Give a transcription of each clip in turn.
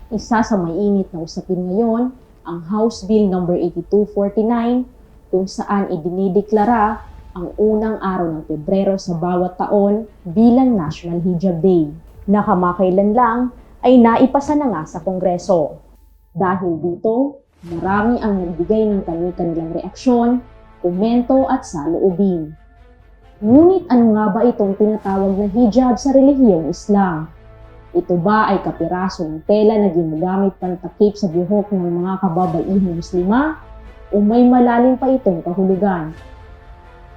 Isa sa mainit na usapin ngayon, ang House Bill No. 8249, kung saan idinideklara ang unang araw ng Pebrero sa bawat taon bilang National Hijab Day, na kamakailan lang ay naipasa na nga sa Kongreso. Dahil dito, marami ang nagbigay ng kanilang reaksyon, komento at saloobin. Ngunit ano nga ba itong tinatawag na hijab sa relihiyong Islam? Ito ba ay kapiraso ng tela na ginagamit pantakip sa buhok ng mga kababaihang Muslimah o may malalim pa itong kahulugan?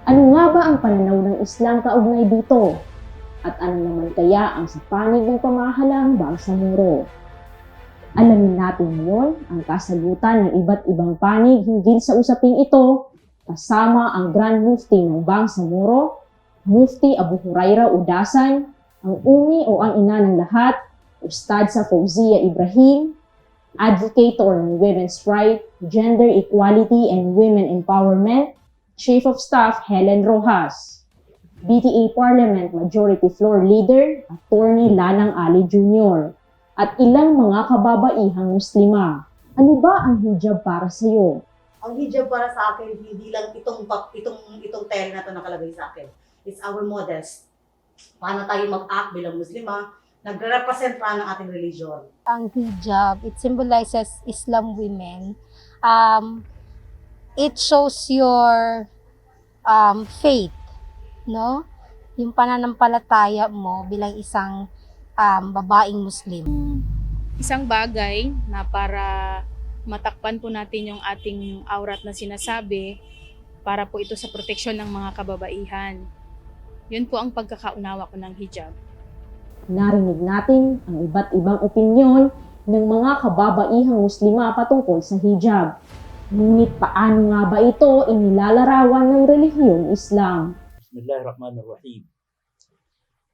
Ano nga ba ang pananaw ng Islam kaugnay dito? At ano naman kaya ang sa panig ng pamahalaang Bangsamoro? Alamin natin ngayon ang kasagutan ng iba't ibang panig hinggil sa usaping ito, kasama ang Grand Mufti ng Bangsamoro, Mufti Abu Hurairah Udasan, ang umi o ang ina ng lahat, Ustad sa Fauzia Ibrahim, advocator ng women's right, gender equality and women empowerment, Chief of Staff Helen Rojas, BTA Parliament Majority Floor Leader, Attorney Lanang Ali Jr., at ilang mga kababaihang Muslimah. Ano ba ang hijab para sa iyo? Ang hijab para sa akin, hindi lang itong tela na ito nakalagay sa akin. It's our models. Paano tayo mag-act bilang Muslimah, nagre-represent pa ng ating religion. Ang hijab, it symbolizes Islam women. It shows your faith, no? Yung pananampalataya mo bilang isang babaeng Muslim. Isang bagay na para matakpan po natin yung ating aurat na sinasabi, para po ito sa proteksyon ng mga kababaihan. Yun po ang pagkakaunawa ko ng hijab. Narinig natin ang iba't ibang opinyon ng mga kababaihang Muslimah patungkol sa hijab. Ngunit paano nga ba ito inilalarawan ng relihiyong Islam? Bismillahirrahmanirrahim.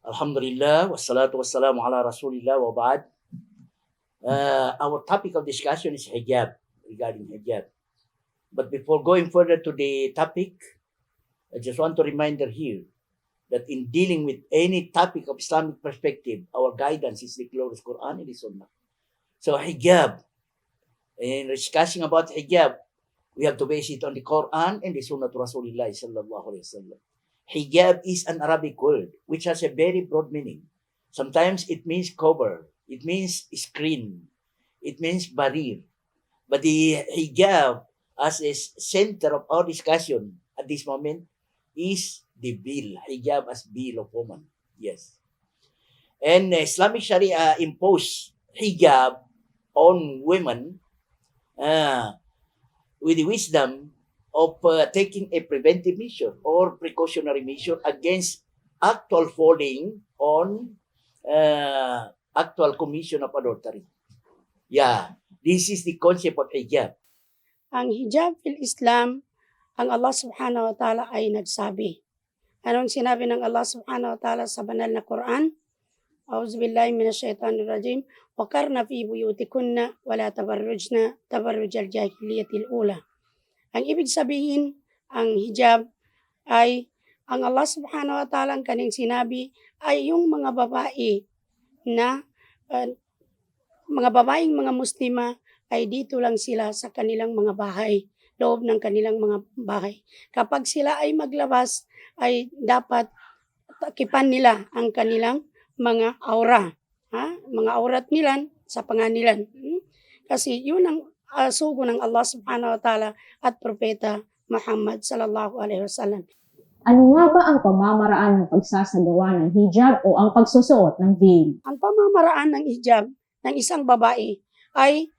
Alhamdulillah, wassalatu wassalamu ala rasulillah wa ba'd. Our topic of discussion is hijab, regarding hijab. But before going further to the topic, I just want to remind here that in dealing with any topic of Islamic perspective, our guidance is the glorious Quran and the Sunnah. So hijab, in discussing about hijab, we have to base it on the Quran and the Sunnah to Rasulullah sallallahu alaihi wasallam. Hijab is an Arabic word which has a very broad meaning. Sometimes it means cover, it means screen, it means barrier. But the hijab as a center of our discussion at this moment is the veil, hijab as veil of woman. Yes. And Islamic Sharia imposed hijab on women with the wisdom of taking a preventive measure or precautionary measure against actual falling on actual commission of adultery. Yeah, this is the concept of hijab. Ang hijab fil Islam, ang Allah subhanahu wa ta'ala ay nagsabi. Anong sinabi ng Allah subhanahu wa ta'ala sa banal na Quran? A'udzubillahi minasyaitanir rajim. Wa qarna fi buyutikunna wa la tabarrujna tabarrujal jahiliyatil ula. Ang ibig sabihin, ang hijab ay ang Allah subhanahu wa ta'ala ang kanyang sinabi ay yung mga babae na mga babaeng mga Muslimah ay dito lang sila sa kanilang mga bahay, loob ng kanilang mga bahay. Kapag sila ay maglabas, ay dapat takipan nila ang kanilang mga aura. Mga aurat nila sa panganilan. Kasi yun ang sugo ng Allah subhanahu wa ta'ala at Propeta Muhammad sallallahu alaihi wasallam. Ano nga ba ang pamamaraan ng pagsasagawa ng hijab o ang pagsusuot ng veil? Ang pamamaraan ng hijab ng isang babae ay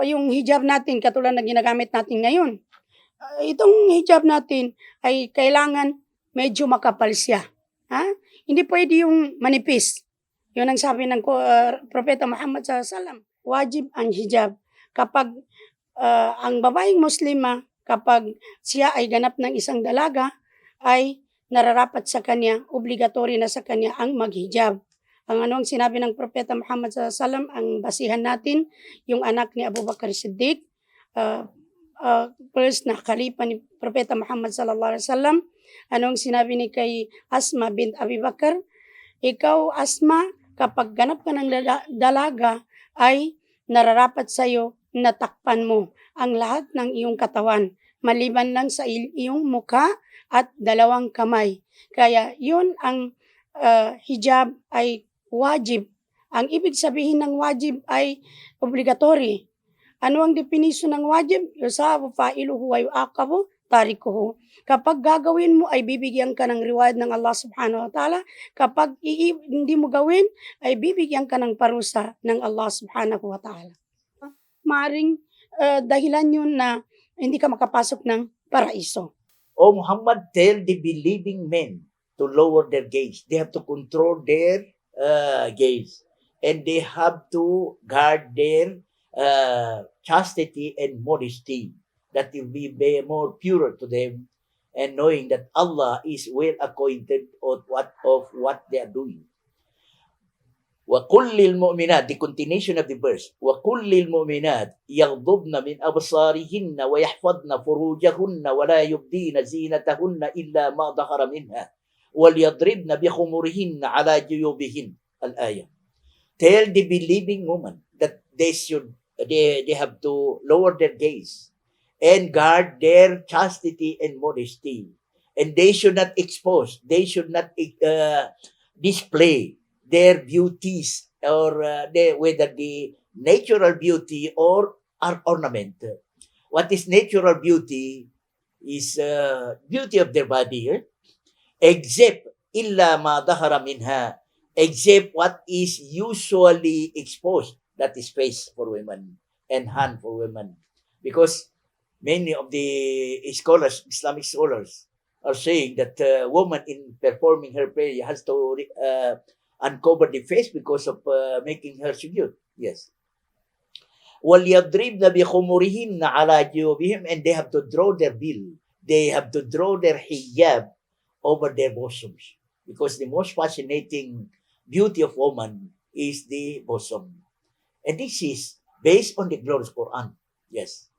yung hijab natin katulad na ginagamit natin ngayon. Itong hijab natin ay kailangan medyo makapal siya. Hindi pwede yung manipis. Yun ang sabi ng Propeta Muhammad sallallahu alaihi wasallam. Wajib ang hijab. Kapag ang babaeng Muslimah, kapag siya ay ganap ng isang dalaga, ay nararapat sa kanya, obligatory na sa kanya ang maghijab. Ang anong sinabi ng Propeta Muhammad sallallahu alaihi wasallam, ang basihan natin, yung anak ni Abu Bakar Siddiq, first na khalifa ni Propeta Muhammad sallallahu alaihi wasallam, anong sinabi ni kay Asma bint Abi Bakar, ikaw Asma, kapag ganap ka ng dalaga, ay nararapat sa iyo na takpan mo ang lahat ng iyong katawan, maliban lang sa iyong mukha at dalawang kamay. Kaya yun ang hijab ay wajib. Ang ibig sabihin ng wajib ay obligatory. Ano ang definisyon ng wajib? Yusabu fa'iluhu wa yu'aqabu tarikuhu. Kapag gagawin mo ay bibigyan ka ng reward ng Allah subhanahu wa ta'ala. Kapag hindi mo gawin ay bibigyan ka ng parusa ng Allah subhanahu wa ta'ala. Maaring dahilan yun na hindi ka makapasok ng paraiso. O Muhammad, tell the believing men to lower their gaze. They have to control their gaze. And they have to guard their chastity and modesty. That will be more purer to them. And knowing that Allah is well acquainted of what they are doing. وَقُلْ لِلْمُؤْمِنَاتِ, the continuation of the verse, وَقُلْ لِلْمُؤْمِنَاتِ يَغْضُبْنَ مِنْ أَبْصَارِهِنَّ وَيَحْفَظْنَ فُرُوجَهُنَّ وَلَا يُبْدِينَ زِينَتَهُنَّ إِلَّا مَا ظَهَرَ مِنْهَا وَلْيَضْرِبْنَ بِخُمُرِهِنَّ عَلَى جُيُوبِهِنَّ الآية. Tell the believing woman that they have to lower their gaze and guard their chastity and modesty. And they should not expose, they should not display their beauties or whether the natural beauty or ornament. What is natural beauty is beauty of their body, except illa ma dahara minha, except what is usually exposed, that is face for women and hand for women. Because many of the scholars, Islamic scholars, are saying that a woman in performing her prayer has to uncover the face because of making her sujood. Yes. وَلْيَضْرِبْنَ بِخُمُرِهِنَّ عَلَى جُيُوبِهِمْ, and they have to draw their veil. They have to draw their hijab over their bosoms. Because the most fascinating beauty of woman is the bosom. And this is based on the glorious Quran. Yes.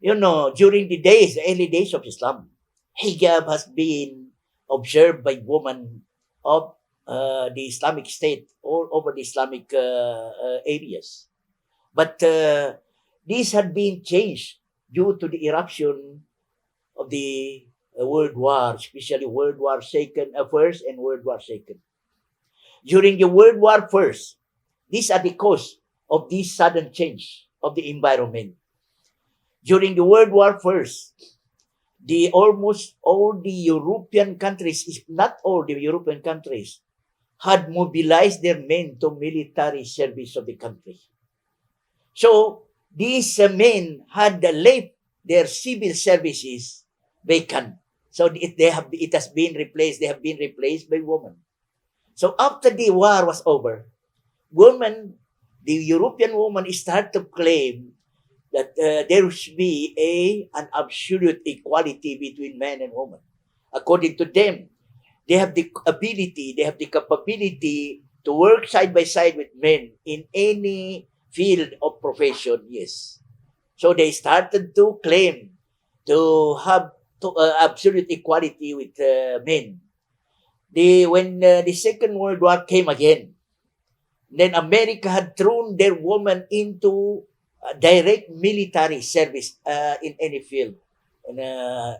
You know, during the early days of Islam, hijab has been observed by women of the Islamic State all over the Islamic areas. But this had been changed due to the eruption of the World War, especially World War First and World War Second. During the World War First, these are the cause of this sudden change of the environment. During the World War First, almost all the European countries, if not all the European countries, had mobilized their men to military service of the country. So these men had left their civil services vacant. So they have been replaced by women. So after the war was over, the European women start to claim that there should be an absolute equality between men and women. According to them, they have the ability, they have the capability to work side by side with men in any field of profession, yes. So they started to claim to have absolute equality with men. When the Second World War came again, then America had thrown their women into direct military service in any field, in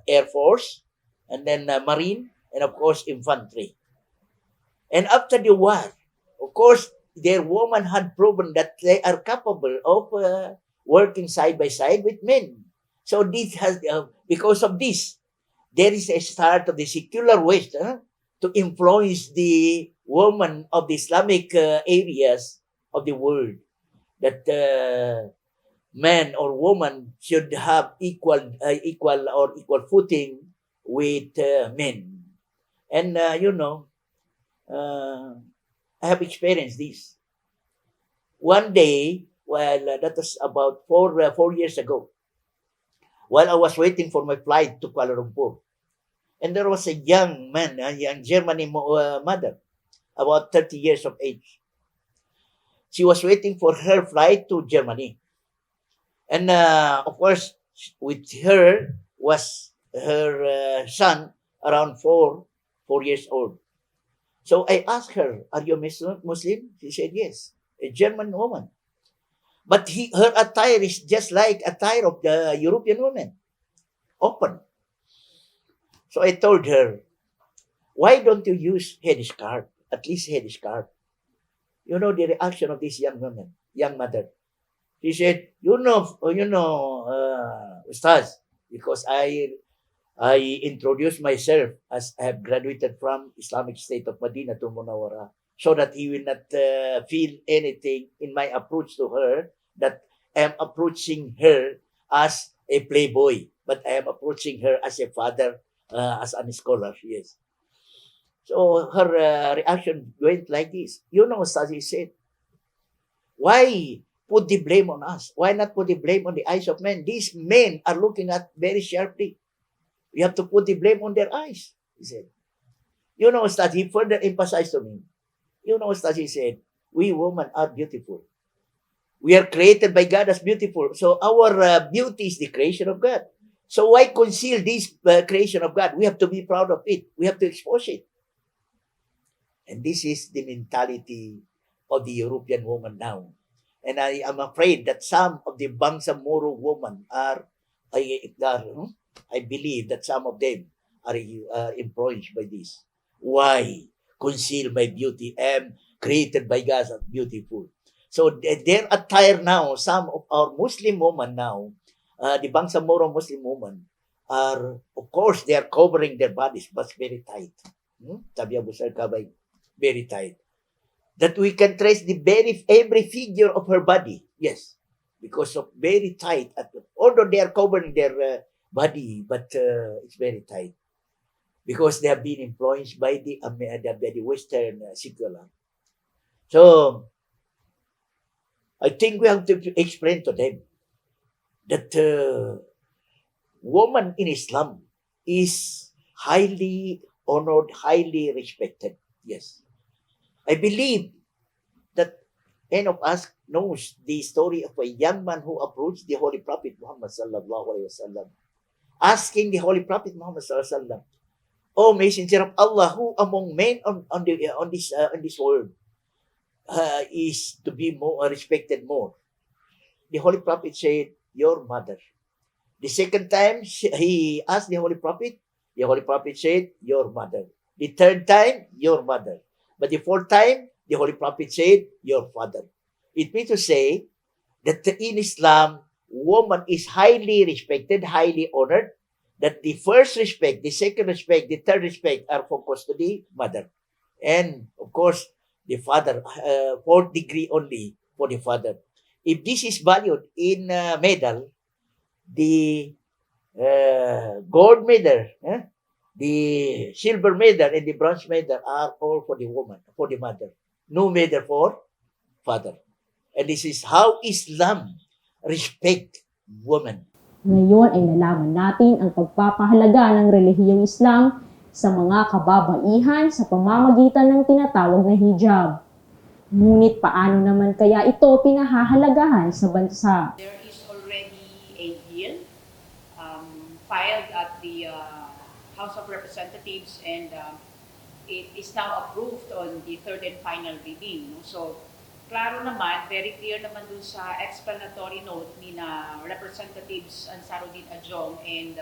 Air Force, and then Marine, and of course infantry. And after the war, of course, their women had proven that they are capable of working side by side with men. So this has, because of this, there is a start of the secular West to influence the women of the Islamic areas of the world, that man or woman should have equal footing with men. And I have experienced this. One day, that was about 4 years ago, while I was waiting for my flight to Kuala Lumpur, and there was a young man, a young German mother, about 30 years of age. She was waiting for her flight to Germany. And of course, with her was her son, around 4 years old. So I asked her, "Are you Muslim?" She said, "Yes." A German woman. But her attire is just like attire of the European women, open. So I told her, why don't you use headscarf? At least headscarf. You know the reaction of this young woman, young mother. She said, Ustaz, because I introduced myself as I have graduated from Islamic State of Medina to Munawara, so that he will not feel anything in my approach to her that I am approaching her as a playboy, but I am approaching her as a father, as a scholar. Yes. So her reaction went like this. Ustaz said, why put the blame on us? Why not put the blame on the eyes of men? These men are looking at very sharply. We have to put the blame on their eyes, he said. Ustaz, he further emphasized to me. Ustaz, he said, we women are beautiful. We are created by God as beautiful. So our beauty is the creation of God. So why conceal this creation of God? We have to be proud of it. We have to expose it. And this is the mentality of the European woman now. And I am afraid that some of the Bangsamoro women I believe that some of them are influenced by this. Why conceal my beauty? I am created by God as beautiful. So their attire now, some of our Muslim women now, the Bangsamoro Muslim women, are, of course, they are covering their bodies, but very tight. Sabi Abu Sir Kabay, very tight. That we can trace every figure of her body. Yes, because of very tight. Although they are covering their body, but it's very tight because they have been influenced by the Western secular. So I think we have to explain to them that woman in Islam is highly honored, highly respected. Yes. I believe that any of us knows the story of a young man who approached the Holy Prophet Muhammad sallallahu alaihi wasallam, asking the Holy Prophet Muhammad sallallahu alaihi wasallam, "O Messenger of Allah, who among men on this world is to be more respected more?" The Holy Prophet said, "Your mother." The second time he asked the Holy Prophet said, "Your mother." The third time, "Your mother." But the fourth time, the Holy Prophet said, "Your father." It means to say that in Islam, woman is highly respected, highly honored, that the first respect, the second respect, the third respect are focused to the mother. And, of course, the father, fourth degree only for the father. If this is valued in medal, the gold medal, the silver medal, and the bronze medal are all for the woman, for the mother. No medal for father. And this is how Islam respect woman. Ngayon ay nalaman natin ang pagpapahalaga ng relihiyong Islam sa mga kababaihan sa pamamagitan ng tinatawag na hijab. Ngunit paano naman kaya ito pinahahalagahan sa bansa? There is already a bill filed at the House of Representatives, and it is now approved on the third and final reading. So, klaro naman, very clear naman dun sa explanatory note ni na Representatives Ansarudin Ajong and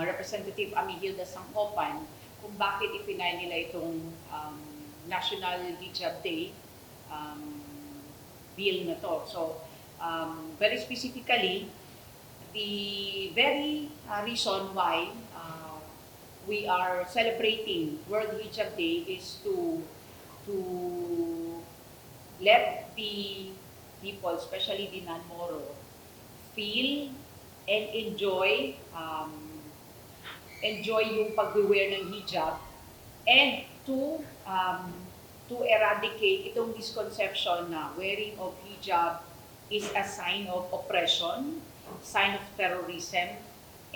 Representative Amihilda Sangkopan kung bakit ipinay nila itong National Hijab Day bill na to. So, very specifically, the very reason why we are celebrating World Hijab Day is to let the people, especially the non-Moro, feel and enjoy yung pag-wear ng hijab, and to eradicate itong misconception na wearing of hijab is a sign of oppression, sign of terrorism,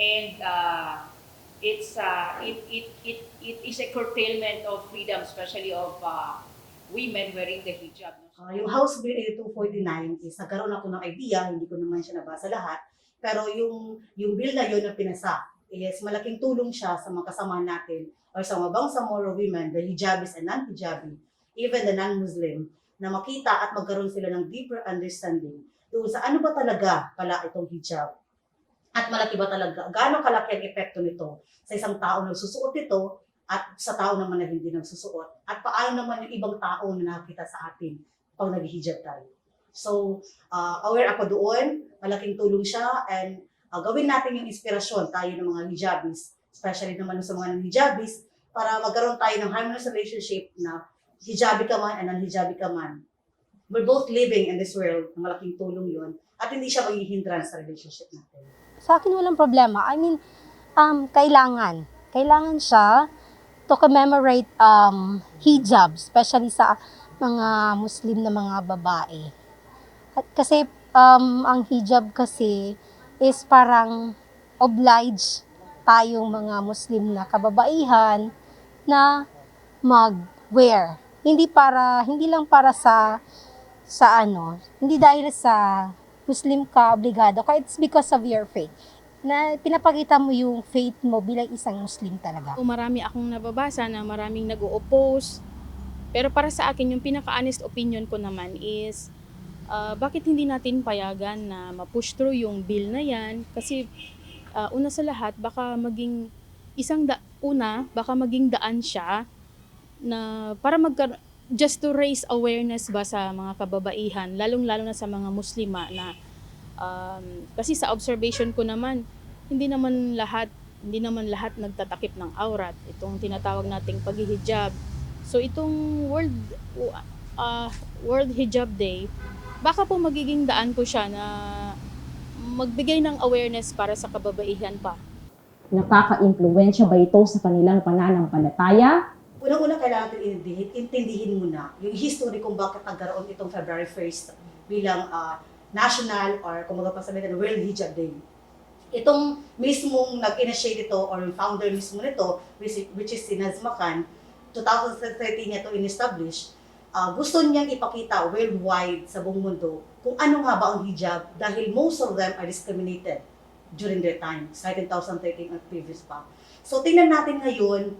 and it is a curtailment of freedom, especially of women wearing the hijab. Yung House Bill 8249 is nagkaroon ako ng idea, hindi ko naman siya nabasa lahat, pero yung bill na yun na pinasa is malaking tulong siya sa mga kasama natin or sa mga Bangsamoro women, the hijabis and non-hijabi, even the non-Muslim, na makita at magkaroon sila ng deeper understanding doon sa ano ba talaga pala itong hijab. At malaki ba talaga, gaano kalaki ang epekto nito sa isang tao na nagsusuot ito at sa tao naman na hindi nagsusuot. At paano naman yung ibang tao na nakita sa atin pag nag-hijab tayo. So, aware ako doon, malaking tulong siya, and gawin natin yung inspirasyon tayo ng mga hijabis, especially naman sa mga hijabis, para magkaroon tayo ng harmonious relationship na hijabi ka man and non-hijabi ka man. We're both living in this world, malaking tulong yun, at hindi siya magiging hindrance sa relationship natin. Sa akin walang problema. I mean, kailangan siya to commemorate hijab, especially sa mga Muslim na mga babae. At kasi ang hijab kasi is parang obliged tayong mga Muslim na kababaihan na mag-wear. Hindi lang para hindi dahil sa Muslim ka obligado, kaya it's because of your faith na pinapakita mo yung faith mo bilang isang Muslim talaga. Marami akong nababasa na maraming nag-o-oppose. Pero para sa akin, yung pinaka-honest opinion ko naman is, bakit hindi natin payagan na ma-push through yung bill na yan? Kasi una sa lahat, baka maging daan siya na para just to raise awareness ba sa mga kababaihan, lalong-lalo na sa mga Muslimah na kasi sa observation ko naman, hindi naman lahat nagtatakip ng aurat, itong tinatawag nating paghihijab. So itong World Hijab Day, baka po magiging daan po siya na magbigay ng awareness para sa kababaihan pa. Nakaka-impluwensya ba ito sa kanilang pananampalataya? Unang-una, kailangan natin intindihin muna yung history kung bakit nagkaroon itong February 1st bilang national or kung magpapasabihin ng World Hijab Day. Itong mismong nag-initiate ito or yung founder mismo nito, which is si Nazma Khan, 2013 niya ito in-establish, gusto niyang ipakita worldwide sa buong mundo kung ano nga ba ang hijab dahil most of them are discriminated during their time, sa 2013 at previous pa. So tingnan natin ngayon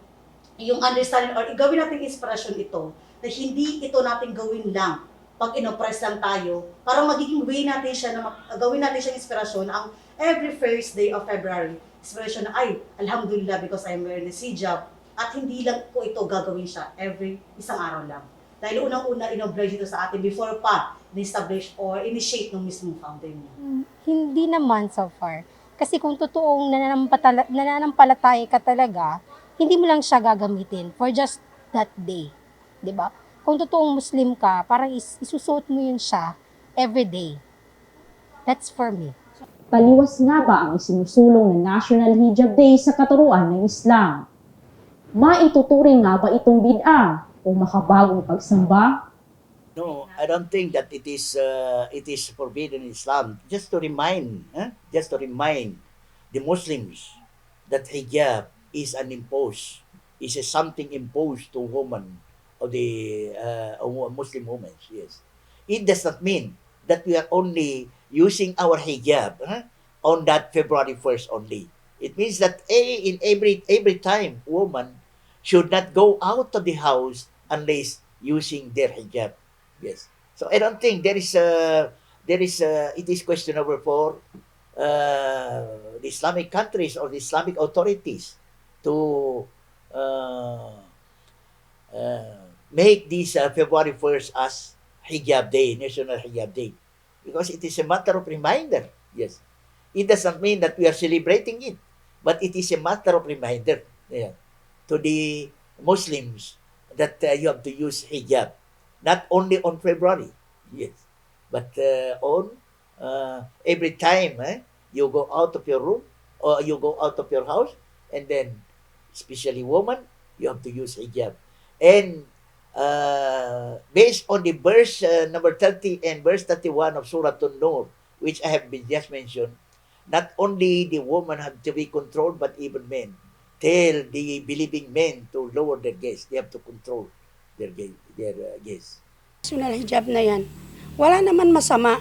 yung understanding or gawin natin inspirasyon ito na hindi ito natin gawin lang pag inoppress lang tayo, para magiging way natin siya na gawin natin siyang inspirasyon ang every first day of February. Inspirasyon na alhamdulillah because I'm wearing this hijab, at hindi lang po ito gagawin siya every isang araw lang. Dahil unang-una inoblige ito sa atin before pa ni-establish or initiate ng mismong founder niya. Hindi naman so far. Kasi kung totoong nananampalataya ka talaga, hindi mo lang siya gagamitin for just that day. 'Di ba? Kung totoong Muslim ka, parang isusuot mo yun siya every day. That's for me. Taliwas nga ba ang isinusulong na National Hijab Day sa katuruan ng Islam? Maituturing nga ba itong bid'ah o makabagong pagsamba? No, I don't think that it is forbidden in Islam. Just to remind the Muslims that hijab is something imposed to women of the Muslim women. Yes, it does not mean that we are only using our hijab on that February 1st only. It means that in every time woman should not go out of the house unless using their hijab. Yes. So I don't think it is questionable for the Islamic countries or the Islamic authorities to make this February 1st as Hijab Day, National Hijab Day, because it is a matter of reminder. Yes, it does not mean that we are celebrating it, but it is a matter of reminder to the Muslims that you have to use hijab, not only on February, yes, but on every time you go out of your room or you go out of your house, and then especially women, you have to use hijab. And based on the verse number 30 and verse 31 of Surah An-Nur, which I have just mentioned, not only the women have to be controlled, but even men. Tell the believing men to lower their gaze. They have to control their gaze. National hijab na yan, wala naman masama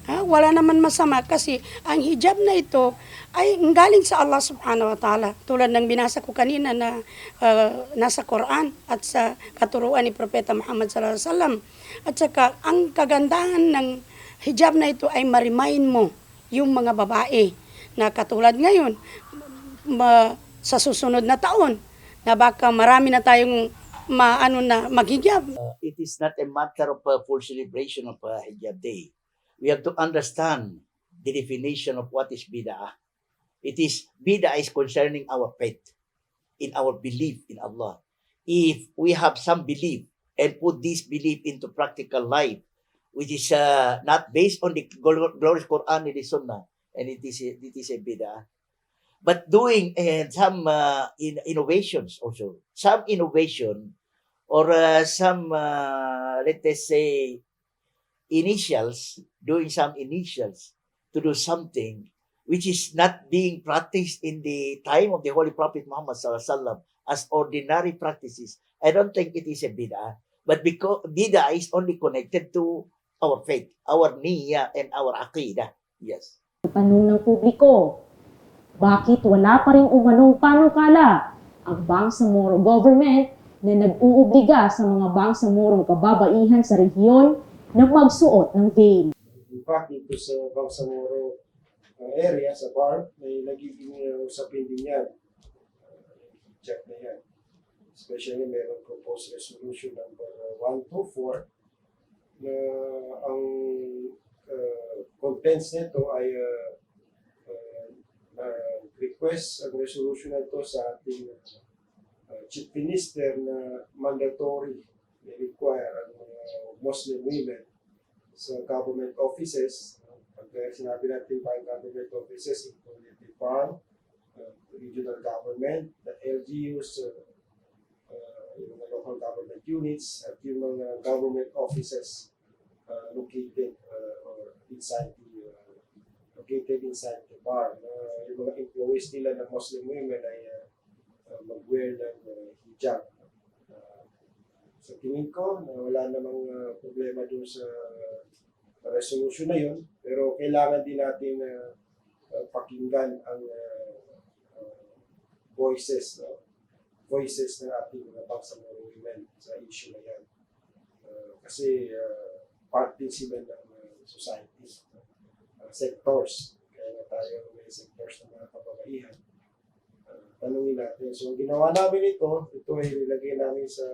Wala naman masama kasi ang hijab na ito ay galing sa Allah subhanahu wa ta'ala. Tulad ng binasa ko kanina na nasa Quran at sa katuruan ni Propeta Muhammad sallallahu alaihi wasallam. At saka ang kagandahan ng hijab na ito ay ma-remind mo yung mga babae na katulad ngayon sa susunod na taon na baka marami na tayong maghijab. It is not a matter of full celebration of Hijab Day. We have to understand the definition of what is bid'ah. Bid'ah is concerning our faith, in our belief in Allah. If we have some belief and put this belief into practical life, which is not based on the glorious Quran and the Sunnah, and it is a bid'ah. But doing some innovations also, some innovation or some, let us say, doing some initials to do something which is not being practiced in the time of the Holy Prophet Muhammad sallallahu alaihi wasallam as ordinary practices, I don't think it is a bid'ah. But because bid'ah is only connected to our faith, our niyyah, and our aqidah. Yes. Tanong ng publiko, bakit wala pa rin umanong panukala ang Bangsamoro government na nag-oobliga sa mga Bangsamoro kababaihan sa rehiyon na magsuot ng veil? In fact, dito sa Bangsamoro area, sa bar, may nagiging usapin din yan. Check na yan. Especially meron proposed resolution number 124 na ang contents nito ay request ang resolution na ito sa ating Chief Minister na mandatory require ang mga Muslim women sa government offices. Pag sinabi natin pa ang government offices, including the farm, regional government, the LGUs, yung mga local government units, at yung mga government offices located inside the bar. Yung mga employees nila na Muslim women ay mag-wear ng hijab. Sa tingin ko, wala namang problema doon sa resolution na yun, pero kailangan din natin pakinggan ang voices ng ating mga Bangsamoro women sa issue na yan. Kasi part din sila ng society, sectors. Kaya nga tayo may sectors ng mga kababaihan. Tanungin natin. So, ginawa namin ito ay nilagay namin sa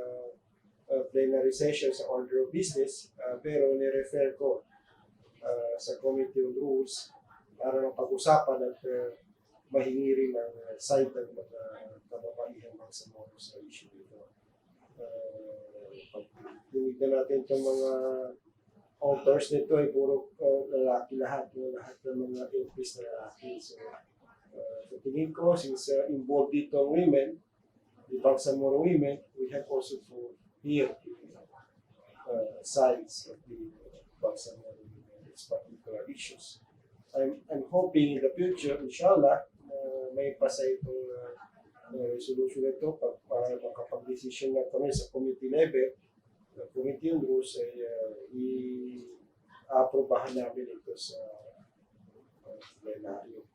plenary session sa order of business, pero ni-refer ko sa Committee on Rules para mapag-usapan at mahingi rin ang side ng mga kababaihang Bangsamoro sa issue nito. Pag tinignan natin itong mga authors nito ay puro lalaki lahat ng mga LPs na lalaki. So, sa tingin ko, since involved dito ang women, the Bangsamoro women, we have also to hear the sides of the Bangsamoro women in these particular issues. I'm hoping in the future, inshallah, may pasa itong resolution ito para makapag-decision na kami sa committee level, committee on rules ay i-aprobahan namin ito sa plenaryo.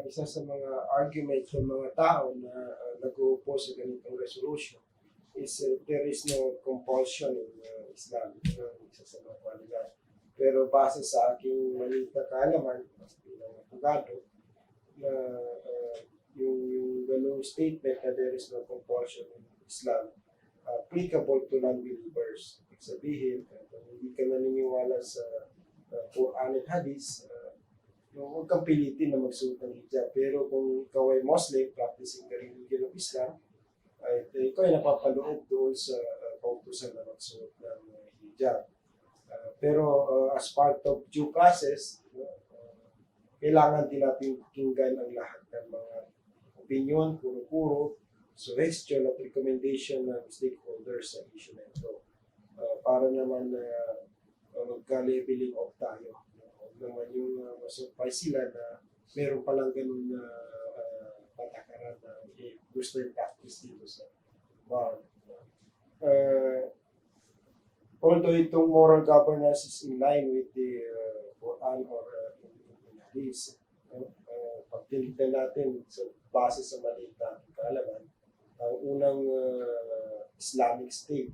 Isa sa mga arguments ng mga tao na nag-oppose sa ganitong resolution is there is no compulsion in Islam. Isa sa mga kwalidad. Pero base sa aking maling kaalaman, bilang abogado, na yung ganung statement na there is no compulsion in Islam applicable to non-believers. Ibig sabihin, kung hindi ka naniniwala sa Quran and Hadith, huwag kang pilitin na magsuot ng hijab. Pero kung ikaw ay Muslim, practicing the religion of Islam, ay ikaw ay napapaloob doon sa kautusan na magsuot ng hijab. Pero as part of due process, kailangan din natin pakinggan ang lahat ng mga opinion, puro-puro, suggestion at recommendation ng stakeholders sa issue na ito. Para naman magka-leveling off tayo. Naman yung ma-surprise sila na meron palang ganun na patakaran na gusto yung practice dito sa bar. although itong moral governance is in line with the Quran or in Hadith, pag tinignan natin sa base sa maliit na kaalaman, ang unang Islamic state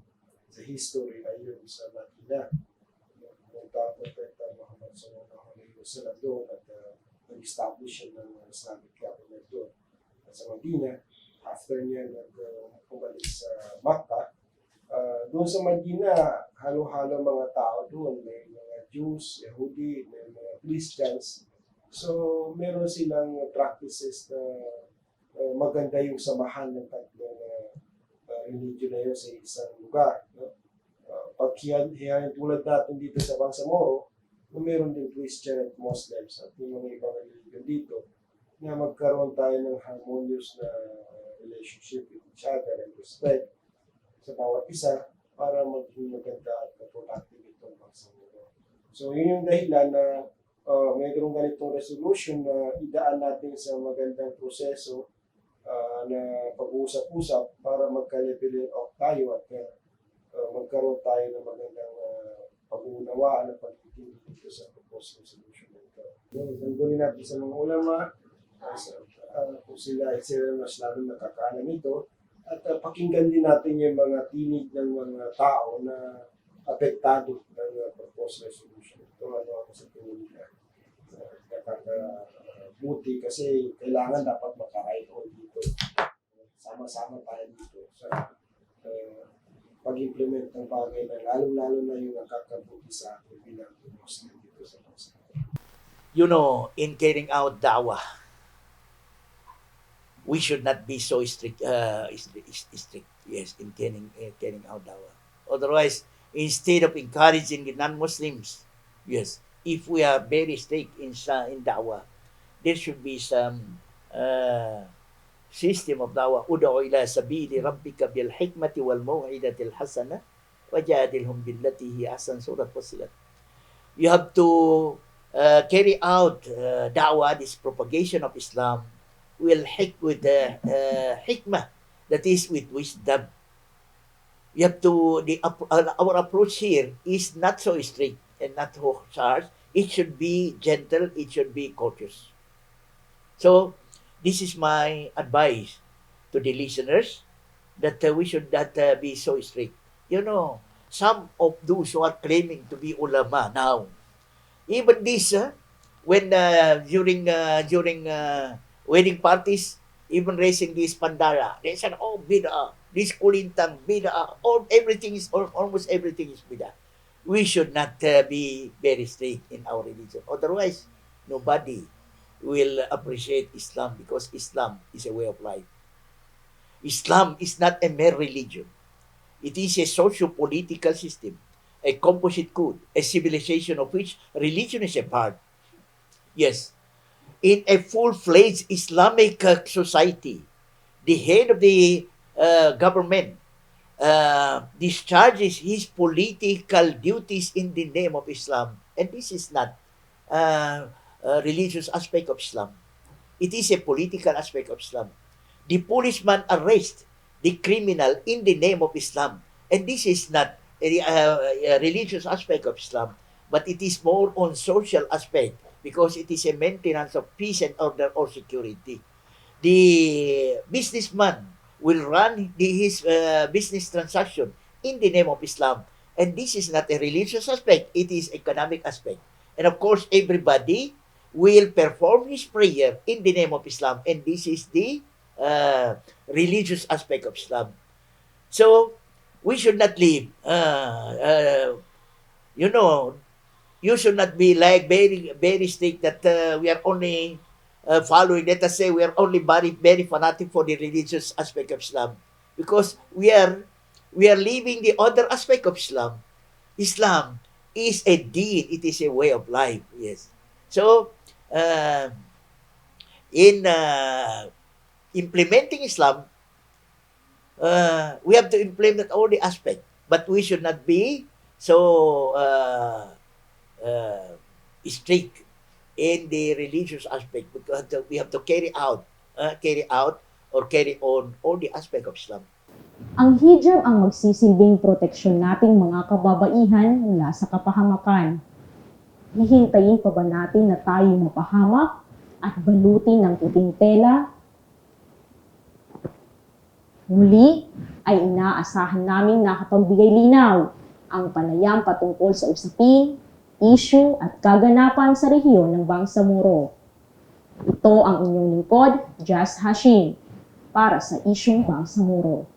sa history ay yun sa Madina. Punta Propeta Muhammad sallallahu alaihi wasallam doon at nag-establish ng Islamic government doon. At sa Madina, after niya umalis sa Makkah, doon sa Madina, halo-halo mga tao doon. May mga Jews, Yahudi, may mga Christians. So, meron silang practices na maganda yung samahan ng tatlong religion na yun sa isang lugar. No? Pag tulad natin dito sa Bangsamoro, meron din Christian at Muslims at yung mga ibang religion dito na magkaroon tayo ng harmonious na relationship with each other and respect sa bawat isa para maging maganda at productive itong Bangsamoro. So yun yung dahilan na mayroong ganitong resolution na idaan natin sa magandang proseso na pag-uusap-usap para magka-level up tayo at magkaroon tayo ng magandang pag-uunawaan at pagtitindi dito sa proposed resolution nito. Tanggalin natin sa mga ulama kung sila mas lalong nakakaalam ito at pakinggan din natin yung mga tinig ng mga tao na apektado ng proposed resolution. Ito ako sa tingin nila. Nakakabuti kasi kailangan dapat makaayos dito. Sama-sama tayo dito sa pag-implement ng bagay na lalo-lalo na yung nakakabuti sa atin bilang Muslim dito sa bansa. You know, in carrying out dawah, we should not be so strict, yes, in carrying out dawah. Otherwise, instead of encouraging the non-Muslims, yes, if we are very strict in dawah, there should be some system of dawah. Ud'u ila sabili rabbika bil hikmati wal mau'izatil hasanah wajadilhum billati hi ahsan, Surah Fussilat. You have to carry out da'wah, this propagation of Islam, with the hikmah, that is with wisdom. You have to, our approach here is not so strict and not so harsh. It should be gentle, it should be courteous. So, this is my advice to the listeners, that we should not be so strict. You know, some of those who are claiming to be ulama now, even this, when during wedding parties, even raising this pandara, they said, oh, bid'ah, this kulintang, bid'ah, almost everything is bid'ah. We should not be very strict in our religion. Otherwise, nobody will appreciate Islam, because Islam is a way of life. Islam is not a mere religion. It is a socio-political system, a composite code, a civilization of which religion is a part. Yes, in a full-fledged Islamic society, the head of the government discharges his political duties in the name of Islam. And this is not a religious aspect of Islam. It is a political aspect of Islam. The policeman arrests the criminal in the name of Islam. And this is not a religious aspect of Islam, but it is more on social aspect, because it is a maintenance of peace and order or security. The businessman will run his business transaction in the name of Islam. And this is not a religious aspect, it is economic aspect. And of course, everybody will perform his prayer in the name of Islam. And this is the religious aspect of Islam. So, we should not live, you should not be like very, very strict that we are only following, let us say, we are only very, very fanatic for the religious aspect of Islam. Because we are living the other aspect of Islam. Islam is a deed, it is a way of life. Yes. So, in implementing Islam, we have to implement all the aspects, but we should not be so strict in the religious aspect, because we have to carry out or carry on all the aspects of Islam. Ang hijab ang magsisilbing proteksyon nating mga kababaihan mula sa kapahamakan. Hihintayin pa ba natin na tayo mapahamak at balutin ng puting tela? Muli ay inaasahan naming nakapagbigay linaw ang panayam patungkol sa usapin, issue at kaganapan sa rehiyon ng Bangsamoro. Ito ang inyong lingkod, Jazz Hashim, para sa Isyung Bangsamoro.